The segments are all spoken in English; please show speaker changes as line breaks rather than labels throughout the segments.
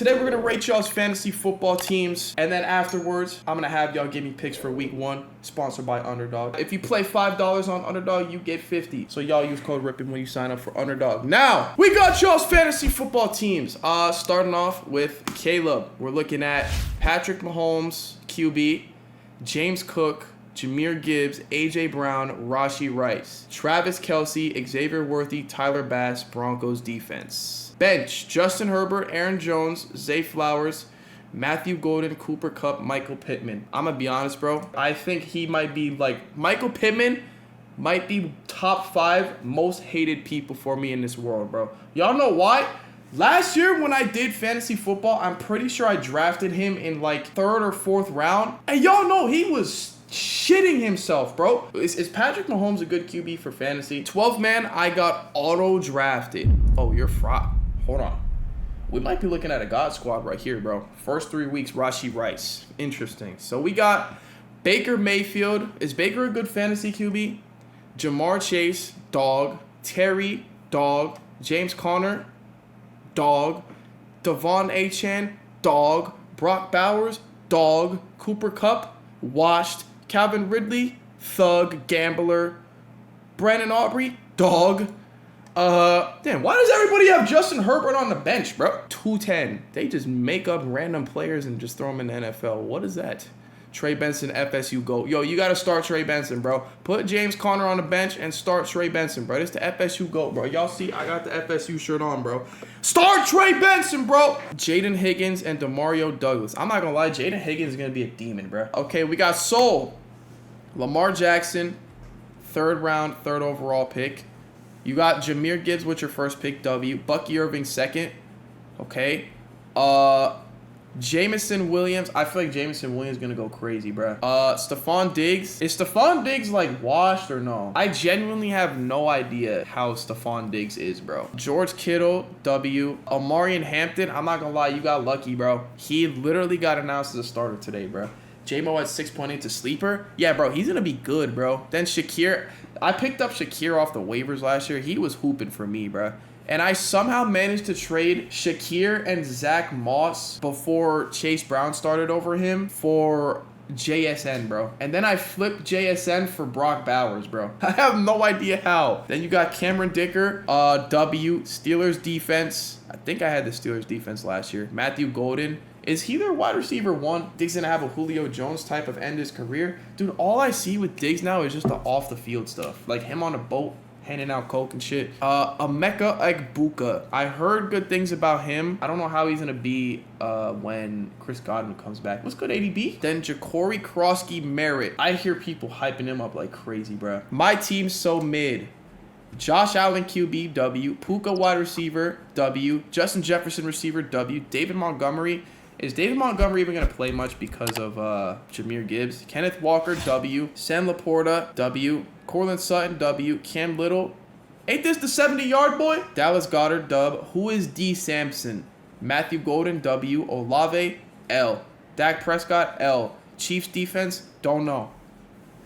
Today we're gonna rate y'all's fantasy football teams, and then afterwards, I'm gonna have y'all give me picks for week 1, sponsored by Underdog. If you play $5 on Underdog, you get 50. So y'all use code RIPIT when you sign up for Underdog. Now, we got y'all's fantasy football teams. Starting off with Caleb. We're looking at Patrick Mahomes, QB, James Cook, Jahmyr Gibbs, A.J. Brown, Rashee Rice, Travis Kelce, Xavier Worthy, Tyler Bass, Broncos defense. Bench, Justin Herbert, Aaron Jones, Zay Flowers, Matthew Golden, Cooper Kupp, Michael Pittman. I'm going to be honest, bro. I think he might be Michael Pittman might be top 5 most hated people for me in this world, bro. Y'all know why? Last year when I did fantasy football, I'm pretty sure I drafted him in 3rd or 4th round. And y'all know he was shitting himself, bro. Is Patrick Mahomes a good QB for fantasy? 12-man, I got auto-drafted. Oh, you're fraud. Hold on. We might be looking at a God squad right here, bro. First 3 weeks, Rashee Rice. Interesting. So we got Baker Mayfield. Is Baker a good fantasy QB? Jamar Chase, dog. Terry, dog. James Conner, dog. Devon Achane, dog. Brock Bowers, dog. Cooper Kupp, washed. Calvin Ridley, thug, gambler. Brandon Aubrey, dog. Damn, why does everybody have Justin Herbert on the bench, bro? 210. They just make up random players and just throw them in the NFL. What is that? Trey Benson, FSU GOAT. Yo, you got to start Trey Benson, bro. Put James Conner on the bench and start Trey Benson, bro. This the FSU GOAT, bro. Y'all see, I got the FSU shirt on, bro. Start Trey Benson, bro. Jaden Higgins and Demario Douglas. I'm not going to lie, Jaden Higgins is going to be a demon, bro. Okay, we got Soul. Lamar Jackson, 3rd round, 3rd overall pick. You got Jahmyr Gibbs with your first pick, W. Bucky Irving, 2nd. Okay. Jameson Williams. I feel like Jameson Williams is going to go crazy, bro. Stephon Diggs. Is Stephon Diggs, washed or no? I genuinely have no idea how Stephon Diggs is, bro. George Kittle, W. Amarian Hampton. I'm not going to lie. You got lucky, bro. He literally got announced as a starter today, bro. J-Mo at 6.8 to sleeper. Yeah, bro, he's going to be good, bro. Then Shakir. I picked up Shakir off the waivers last year. He was hooping for me, bro. And I somehow managed to trade Shakir and Zach Moss before Chase Brown started over him for JSN, bro. And then I flipped JSN for Brock Bowers, bro. I have no idea how. Then you got Cameron Dicker, W. Steelers defense. I think I had the Steelers defense last year. Matthew Golden. Is he their wide receiver 1? Diggs gonna have a Julio Jones type of end his career? Dude, all I see with Diggs now is just the off-the-field stuff. Like him on a boat, handing out coke and shit. Emeka Egbuka. I heard good things about him. I don't know how he's gonna be when Chris Godwin comes back. What's good, ADB? Then Ja'Cory Krosky Merritt. I hear people hyping him up like crazy, bro. My team's so mid. Josh Allen, QB, W. Puka, wide receiver, W. Justin Jefferson, receiver, W. David Montgomery. Is David Montgomery even going to play much because of Jahmyr Gibbs? Kenneth Walker, W. Sam Laporta, W. Cortland Sutton, W. Cam Little. Ain't this the 70-yard boy? Dallas Goedert, dub. Who is D. Sampson? Matthew Golden, W. Olave, L. Dak Prescott, L. Chiefs defense, don't know.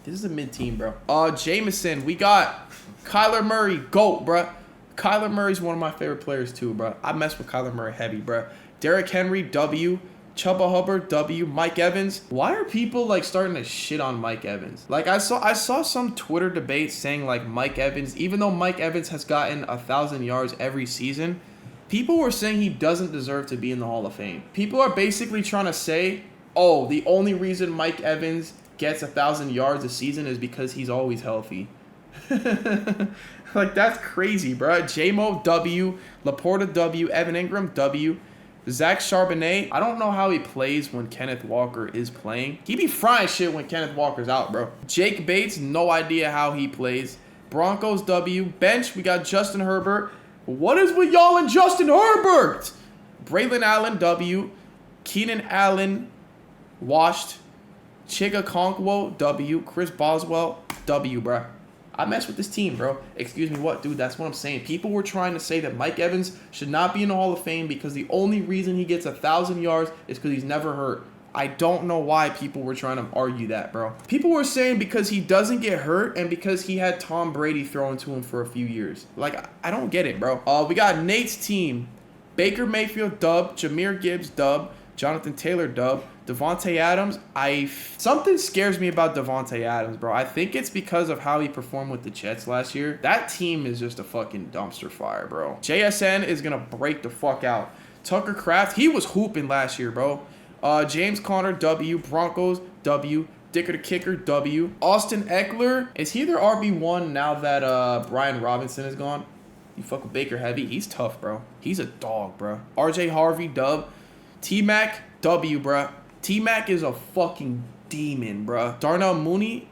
This is a mid-team, bro. Jameson, we got Kyler Murray, GOAT, bro. Kyler Murray's one of my favorite players too, bro. I mess with Kyler Murray heavy, bro. Derrick Henry, W. Chuba Hubbard, W. Mike Evans. Why are people starting to shit on Mike Evans? I saw some Twitter debate saying Mike Evans, even though Mike Evans has gotten 1,000 yards every season, people were saying he doesn't deserve to be in the Hall of Fame. People are basically trying to say, oh, the only reason Mike Evans gets 1,000 yards a season is because he's always healthy. That's crazy, bro. J-Mo, W. Laporta, W. Evan Ingram, W. Zach Charbonnet, I don't know how he plays when Kenneth Walker is playing. He be frying shit when Kenneth Walker's out, bro. Jake Bates, no idea how he plays. Broncos, W. Bench, we got Justin Herbert. What is with y'all and Justin Herbert? Braylon Allen, W. Keenan Allen, washed. Chiga Konkwo, W. Chris Boswell, W, bro. I mess with this team, bro. Excuse me, what? Dude, that's what I'm saying. People were trying to say that Mike Evans should not be in the Hall of Fame because the only reason he gets 1,000 yards is because he's never hurt. I don't know why people were trying to argue that, bro. People were saying because he doesn't get hurt and because he had Tom Brady throwing to him for a few years. I don't get it, bro. We got Nate's team. Baker Mayfield, dub. Jahmyr Gibbs, dub. Jonathan Taylor, dub. Devontae Adams, something scares me about Devontae Adams, bro. I think it's because of how he performed with the Jets last year. That team is just a fucking dumpster fire, bro. JSN is going to break the fuck out. Tucker Kraft, he was hooping last year, bro. James Conner, W. Broncos, W. Dicker the Kicker, W. Austin Eckler, is he their RB1 now that Brian Robinson is gone? You fuck with Baker heavy. He's tough, bro. He's a dog, bro. RJ Harvey, dub. T-Mac, W, bro. T-Mac is a fucking demon, bro. Darnell Mooney,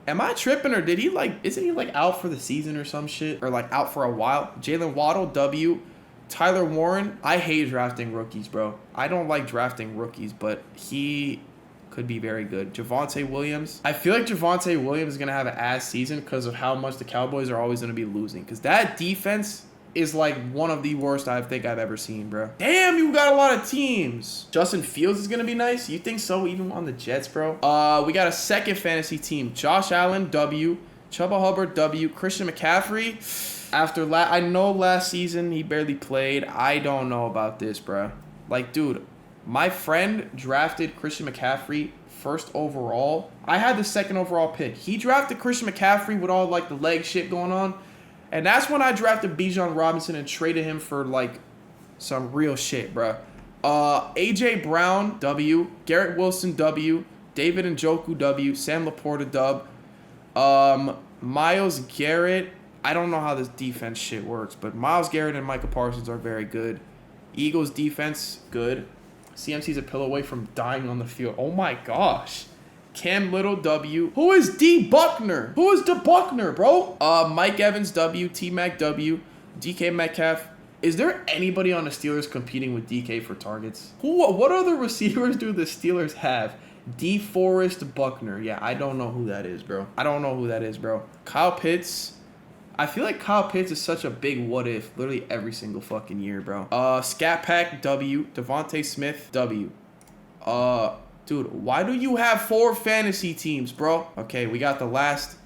am I tripping or isn't he like out for the season or some shit? Or like out for a while? Jalen Waddle, W. Tyler Warren, I hate drafting rookies, bro. I don't like drafting rookies, but he could be very good. Javonte Williams. I feel like Javonte Williams is going to have an ass season because of how much the Cowboys are always going to be losing. Because that defense is like one of the worst I think I've ever seen, bro. Damn, you got a lot of teams. Justin Fields is going to be nice. You think so? Even on the Jets, bro. We got a second fantasy team. Josh Allen, W. Chuba Hubbard, W. Christian McCaffrey. I know last season he barely played. I don't know about this, bro. Like, dude, my friend drafted Christian McCaffrey first overall. I had the second overall pick. He drafted Christian McCaffrey with all like the leg shit going on. And that's when I drafted Bijan Robinson and traded him for like some real shit, bro. AJ Brown, W. Garrett Wilson, W. David Njoku, W. Sam Laporta, dub. Myles Garrett. I don't know how this defense shit works, but Myles Garrett and Micah Parsons are very good. Eagles defense, good. CMC's a pill away from dying on the field. Oh my gosh. Cam Little, W. Who is D. Buckner? Who is D. Buckner, bro? Mike Evans, W. T-Mac, W. DK Metcalf. Is there anybody on the Steelers competing with DK for targets? What other receivers do the Steelers have? DeForest Buckner. Yeah, I don't know who that is, bro. Kyle Pitts. I feel like Kyle Pitts is such a big what if literally every single fucking year, bro. Scat Pack, W. Devontae Smith, W. Dude, why do you have 4 fantasy teams, bro? Okay, we got the last.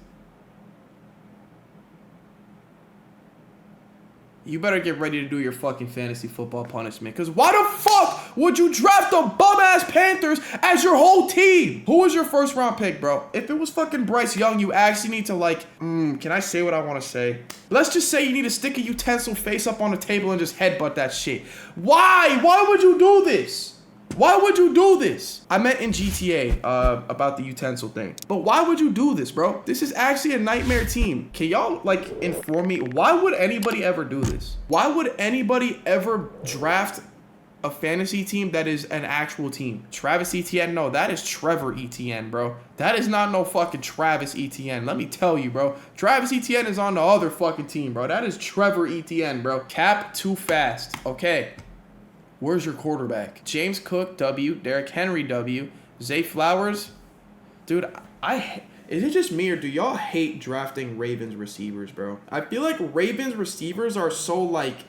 You better get ready to do your fucking fantasy football punishment. Because why the fuck would you draft the bum-ass Panthers as your whole team? Who was your first round pick, bro? If it was fucking Bryce Young, you actually need to like, can I say what I want to say? Let's just say you need to stick a utensil face up on the table and just headbutt that shit. Why? Why would you do this? Why would you do this? I meant in GTA about the utensil thing. But why would you do this, bro? This is actually a nightmare team. Can y'all, like, inform me? Why would anybody ever do this? Why would anybody ever draft a fantasy team that is an actual team? Travis Etienne? No, that is Trevor Etienne, bro. That is not no fucking Travis Etienne. Let me tell you, bro. Travis Etienne is on the other fucking team, bro. That is Trevor Etienne, bro. Cap too fast. Okay. Where's your quarterback? James Cook, W. Derrick Henry, W. Zay Flowers. Dude, is it just me or do y'all hate drafting Ravens receivers, bro? I feel like Ravens receivers are so like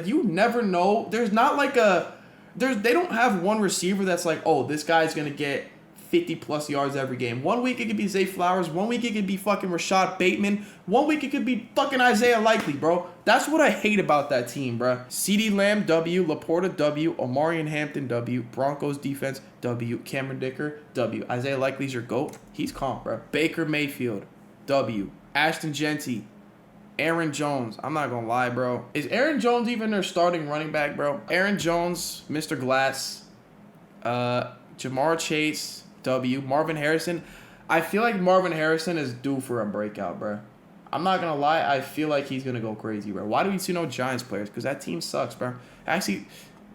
you never know. There's not like they don't have one receiver that's like, oh, this guy's going to get 50 plus yards every game. 1 week it could be Zay Flowers. 1 week it could be fucking Rashad Bateman. 1 week it could be fucking Isaiah Likely, bro. That's what I hate about that team, bro. CeeDee Lamb, W. Laporta, W. Omarion Hampton, W. Broncos defense, W. Cameron Dicker, W. Isaiah Likely's your GOAT. He's calm, bro. Baker Mayfield, W. Ashton Genty, Aaron Jones. I'm not gonna lie, bro. Is Aaron Jones even their starting running back, bro? Aaron Jones, Mr. Glass, Jamar Chase, W. Marvin Harrison. I feel like Marvin Harrison is due for a breakout, bro. I'm not going to lie. I feel like he's going to go crazy, bro. Why do we see no Giants players? Because that team sucks, bro. Actually,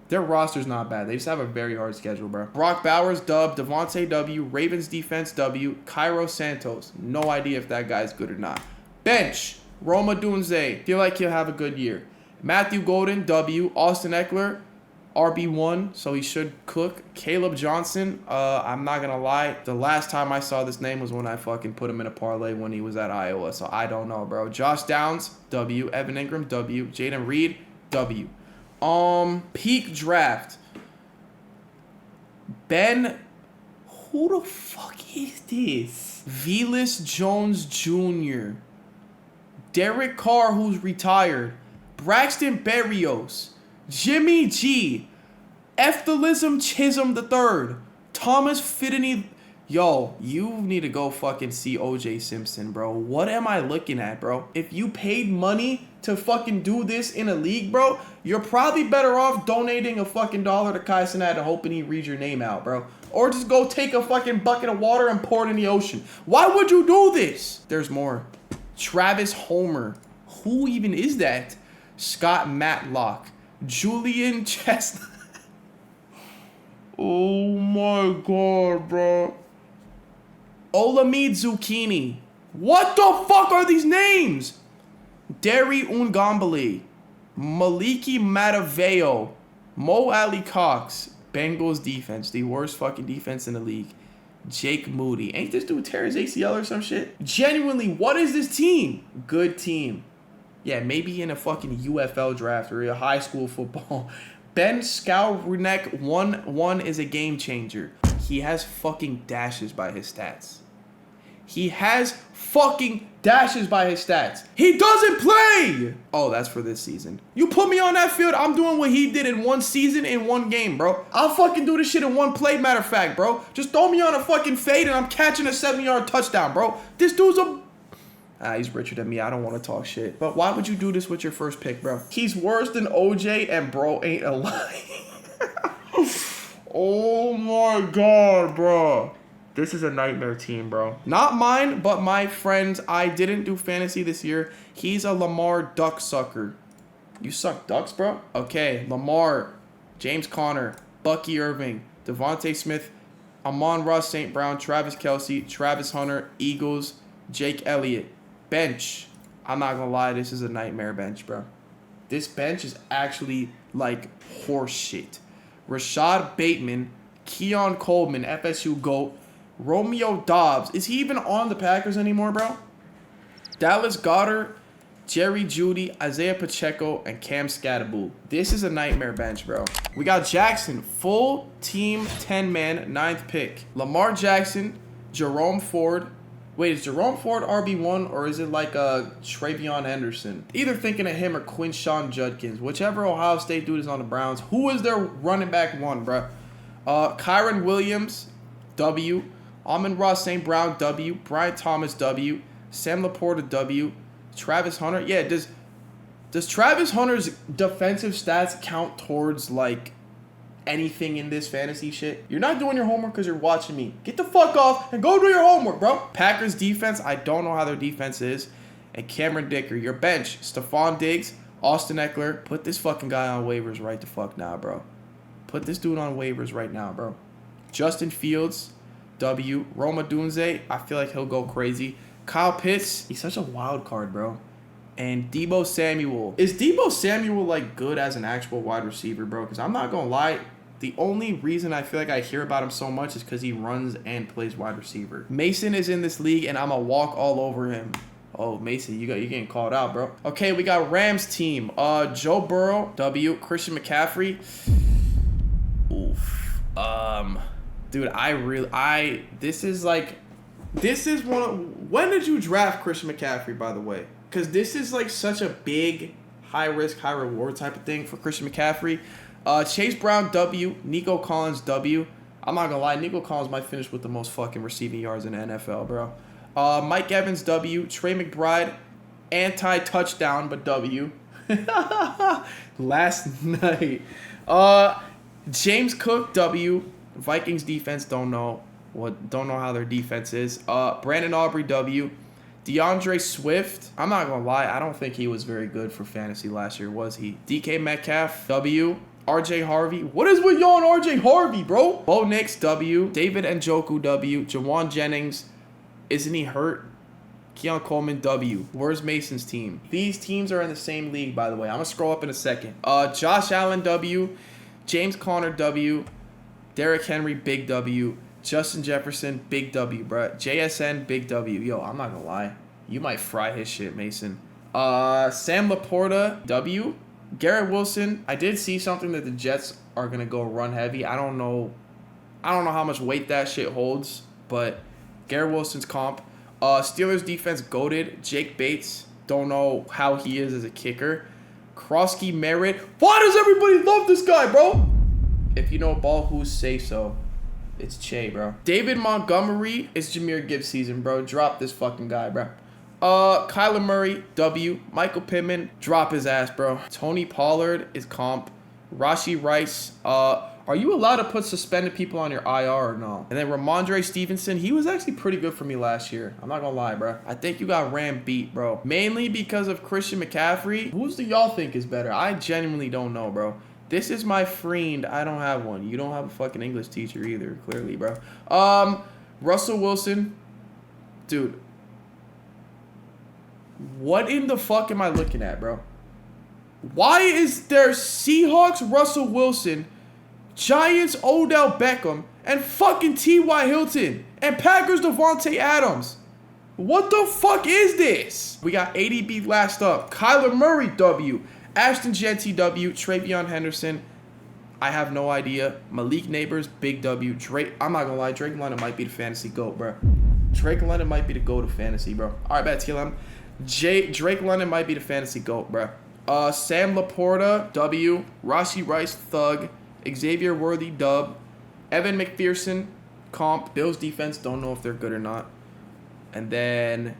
their roster's not bad. They just have a very hard schedule, bro. Brock Bowers, dub. Devontae, W. Ravens defense, W. Cairo Santos. No idea if that guy's good or not. Bench. Roma Dunze. Feel like he'll have a good year. Matthew Golden, W. Austin Eckler. RB1, so he should cook. Caleb Johnson, I'm not going to lie. The last time I saw this name was when I fucking put him in a parlay when he was at Iowa, so I don't know, bro. Josh Downs, W. Evan Ingram, W. Jaden Reed, W. Peak draft. Ben, who the fuck is this? Velus Jones Jr. Derek Carr, who's retired. Braxton Berrios. Jimmy G. Eftalism Chisholm III. Thomas Finney. Yo, you need to go fucking see OJ Simpson, bro. What am I looking at, bro? If you paid money to fucking do this in a league, bro, you're probably better off donating a fucking $1 to Kai Cenat and hoping he reads your name out, bro. Or just go take a fucking bucket of water and pour it in the ocean. Why would you do this? There's more. Travis Homer. Who even is that? Scott Matlock. Julian Chestnut. Oh my god, bro. Olamide Zucchini. What the fuck are these names? Derry Ungambali. Maliki Mataveo. Mo Ali Cox. Bengals defense. The worst fucking defense in the league. Jake Moody. Ain't this dude tear his ACL or some shit? Genuinely, what is this team? Good team. Yeah, maybe in a fucking UFL draft or a high school football. Ben Skowronek 1-1 is a game changer. He has fucking dashes by his stats. He has fucking dashes by his stats. He doesn't play! Oh, that's for this season. You put me on that field, I'm doing what he did in one season, in one game, bro. I'll fucking do this shit in one play, matter of fact, bro. Just throw me on a fucking fade and I'm catching a 70-yard touchdown, bro. This dude's a... he's richer than me. I don't want to talk shit. But why would you do this with your first pick, bro? He's worse than OJ and bro ain't alive. Oh my god, bro. This is a nightmare team, bro. Not mine, but my friend's. I didn't do fantasy this year. He's a Lamar duck sucker. You suck ducks, bro? Okay, Lamar, James Conner, Bucky Irving, Devontae Smith, Amon-Ra St. Brown, Travis Kelce, Travis Hunter, Eagles, Jake Elliott. Bench. I'm not gonna lie, this is a nightmare bench, bro. This bench is actually like horse shit. Rashad Bateman, Keon Coleman, FSU GOAT, Romeo Dobbs. Is he even on the Packers anymore, bro? Dallas Goedert, Jerry Jeudy, Isaiah Pacheco, and Cam Scatterbull. This is a nightmare bench, bro. We got Jackson, full team 10-man, 9th pick. Lamar Jackson, Jerome Ford. Wait, is Jerome Ford RB1 or is it like Travion Henderson? Either thinking of him or Quinshon Judkins. Whichever Ohio State dude is on the Browns. Who is their running back one, bro? Kyron Williams, W. Amon-Ra St. Brown, W. Brian Thomas, W. Sam Laporta, W. Travis Hunter. Yeah, does Travis Hunter's defensive stats count towards, like, anything in this fantasy shit? You're not doing your homework because you're watching me. Get the fuck off and go do your homework, bro. Packers defense, I don't know how their defense is. And Cameron Dicker, your bench. Stephon Diggs, Austin Eckler. Put this fucking guy on waivers right the fuck now, bro. Put this dude on waivers right now, bro. Justin Fields, W. Roma Dunze, I feel like he'll go crazy. Kyle Pitts, he's such a wild card, bro. And Deebo Samuel. Is Deebo Samuel, like, good as an actual wide receiver, bro? Because I'm not going to lie, the only reason I feel like I hear about him so much is because he runs and plays wide receiver. Mason is in this league, and I'm going to walk all over him. Oh, Mason, you're getting called out, bro. Okay, we got Rams team. Joe Burrow, W. Christian McCaffrey. Oof. Dude, this is one of, when did you draft Christian McCaffrey, by the way? Because this is like such a big, high risk, high reward type of thing for Christian McCaffrey. Chase Brown, W. Nico Collins, W. I'm not gonna lie, Nico Collins might finish with the most fucking receiving yards in the NFL, bro. Mike Evans, W. Trey McBride, anti-touchdown, but W. Last night. James Cook, W. Vikings defense, don't know how their defense is. Brandon Aubrey, W. DeAndre Swift, I'm not gonna lie, I don't think he was very good for fantasy last year, was he? DK Metcalf, W. RJ Harvey, what is with y'all and RJ Harvey, bro? Bo Nix, W. David Njoku, W. Jawan Jennings, isn't he hurt? Keon Coleman, W. Where's Mason's team? These teams are in the same league, by the way. I'm gonna scroll up in a second. Josh Allen, W. James Conner, W. Derrick Henry, big W. Justin Jefferson, big W, bro. JSN, big W. Yo, I'm not gonna lie. You might fry his shit, Mason. Sam Laporta, W. Garrett Wilson, I did see something that the Jets are gonna go run heavy. I don't know how much weight that shit holds, but Garrett Wilson's comp. Steelers defense goated. Jake Bates, don't know how he is as a kicker. Krosky Merritt. Why does everybody love this guy, bro? If you know ball, who's say so? It's Che, bro. David Montgomery. It's Jahmyr Gibbs season, bro. Drop this fucking guy, bro. Kyler Murray, W. Michael Pittman, drop his ass, bro. Tony Pollard is comp. Rashee Rice, are you allowed to put suspended people on your IR or no? And then Ramondre Stevenson, he was actually pretty good for me last year. I'm not gonna lie, bro. I think you got Ram beat, bro. Mainly because of Christian McCaffrey. Who's do y'all think is better? I genuinely don't know, bro. This is my friend. I don't have one. You don't have a fucking English teacher either, clearly, bro. Russell Wilson. Dude. What in the fuck am I looking at, bro? Why is there Seahawks Russell Wilson, Giants Odell Beckham, and fucking T.Y. Hilton, and Packers Devontae Adams? What the fuck is this? We got ADB last up. Kyler Murray, W. Ashton Jeanty, W. Travion Henderson, I have no idea. Malik Neighbors, big W. Drake, I'm not gonna lie, Drake London might be the fantasy GOAT, bro. Drake London might be the GOAT of fantasy, bro. All right, bet TLM. Drake London might be the fantasy GOAT, bro. Sam Laporta, W. Rashee Rice, Thug. Xavier Worthy, Dub. Evan McPherson, Comp. Bills defense, don't know if they're good or not. And then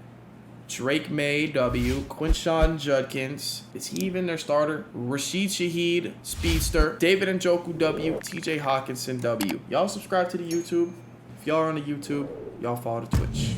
Drake May, W. Quinshawn Judkins. Is he even their starter? Rashid Shaheed, Speedster. David Njoku, W. TJ Hawkinson, W. Y'all subscribe to the YouTube. If y'all are on the YouTube, y'all follow the Twitch.